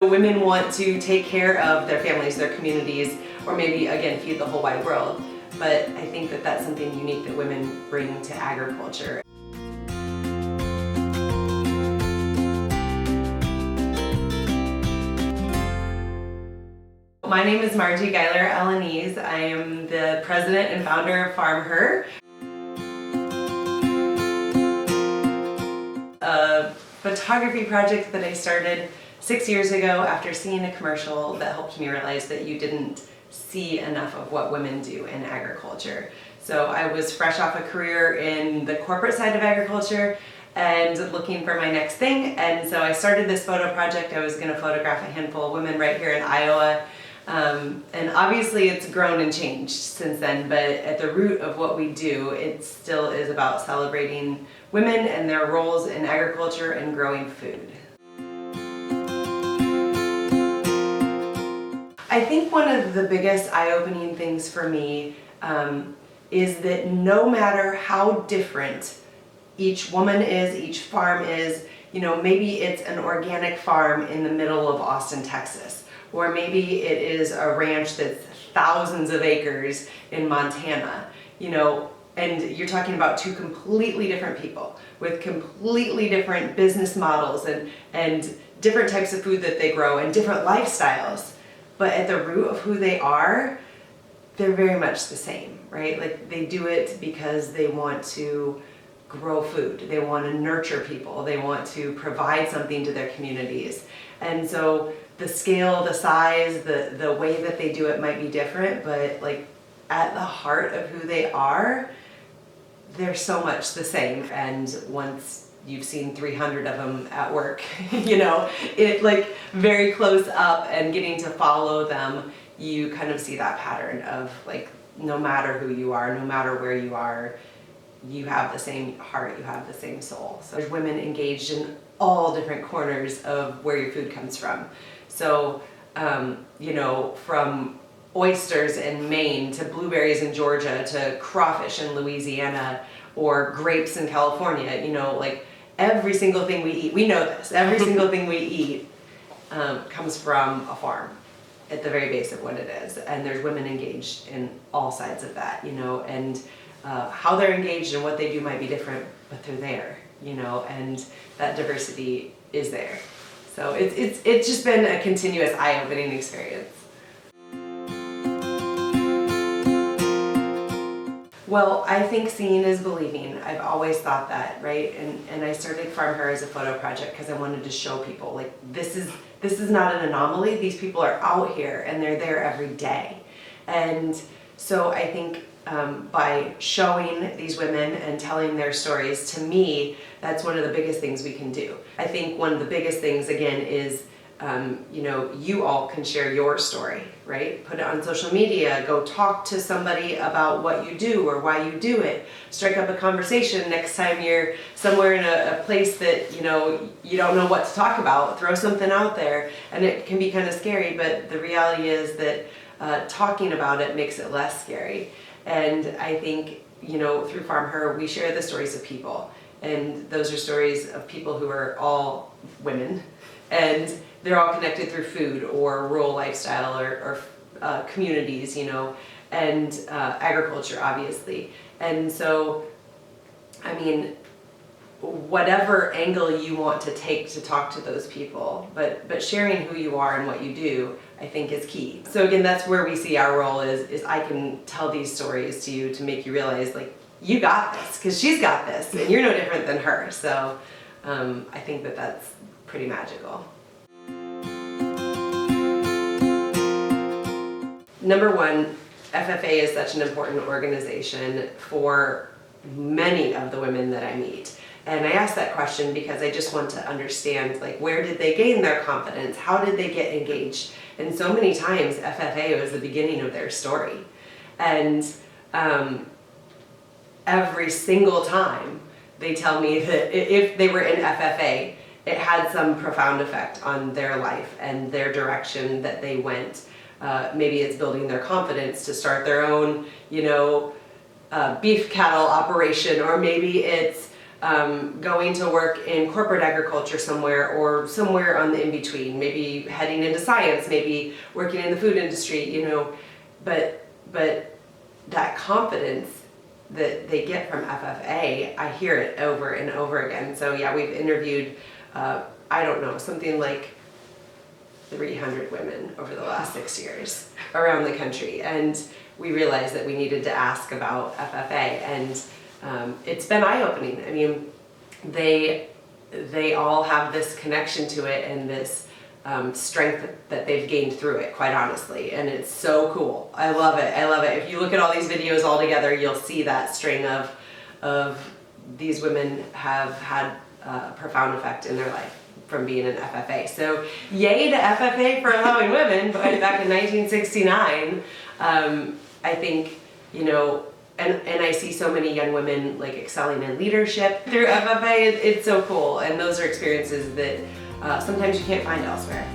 Women want to take care of their families, their communities, or maybe, again, feed the whole wide world. But I think that that's something unique that women bring to agriculture. My name is Marji Guyler-Alaniz. I am the president and founder of FarmHer, a photography project that I started 6 years ago after seeing a commercial that helped me realize that you didn't see enough of what women do in agriculture. So I was fresh off a career in the corporate side of agriculture and looking for my next thing, and so I started this photo project. I was going to photograph a handful of women right here in Iowa. And obviously it's grown and changed since then, but at the root of what we do, it still is about celebrating women and their roles in agriculture and growing food. I think one of the biggest eye-opening things for me is that no matter how different each woman is, each farm is, maybe it's an organic farm in the middle of Austin, Texas, or maybe it is a ranch that's thousands of acres in Montana, and you're talking about two completely different people with completely different business models and different types of food that they grow and different lifestyles. But at the root of who they are, they're very much the same, right? Like, they do it because they want to grow food. They want to nurture people. They want to provide something to their communities. And so the scale, the size, the way that they do it might be different, but like at the heart of who they are, they're so much the same. And once you've seen 300 of them at work, it like very close up and getting to follow them, you kind of see that pattern of like, no matter who you are, no matter where you are, you have the same heart, you have the same soul. So there's women engaged in all different corners of where your food comes from. So, from oysters in Maine to blueberries in Georgia to crawfish in Louisiana or grapes in California, like every single thing we eat, we know this, every single thing we eat comes from a farm at the very base of what it is. And there's women engaged in all sides of that, and how they're engaged and what they do might be different, but they're there, and that diversity is there. So it's just been a continuous eye-opening experience. Well, I think seeing is believing. I've always thought that, right? And I started FarmHer as a photo project because I wanted to show people, like, this is not an anomaly. These people are out here and they're there every day. And so I think by showing these women and telling their stories, to me, that's one of the biggest things we can do. I think one of the biggest things, again, is you all can share your story, right? Put it on social media, go talk to somebody about what you do or why you do it. Strike up a conversation next time you're somewhere in a place that, you don't know what to talk about. Throw something out there, and it can be kind of scary, but the reality is that talking about it makes it less scary. And I think, through FarmHer, we share the stories of people. And those are stories of people who are all women. And they're all connected through food or rural lifestyle or communities, and agriculture, obviously. And so, whatever angle you want to take to talk to those people, but sharing who you are and what you do, I think is key. So again, that's where we see our role is I can tell these stories to you to make you realize, like, you got this, because she's got this, and you're no different than her. So I think that that's pretty magical. Number one, FFA is such an important organization for many of the women that I meet. And I ask that question because I just want to understand, like, where did they gain their confidence? How did they get engaged? And so many times FFA was the beginning of their story. And every single time they tell me that if they were in FFA, it had some profound effect on their life and their direction that they went. Maybe it's building their confidence to start their own, beef cattle operation, or maybe it's going to work in corporate agriculture somewhere or somewhere on the in-between, maybe heading into science, maybe working in the food industry, you know, but that confidence that they get from FFA, I hear it over and over again. So yeah, we've interviewed, I don't know, something like 300 women over the last 6 years around the country, and we realized that we needed to ask about FFA, and it's been eye-opening. I mean, they all have this connection to it and this strength that they've gained through it, quite honestly, and it's so cool. I love it. I love it. If you look at all these videos all together, you'll see that string of these women have had a profound effect in their life from being an FFA. So yay to FFA for allowing women, but back in 1969, I think, you know, and I see so many young women like excelling in leadership through FFA. It's so cool, and those are experiences that sometimes you can't find elsewhere.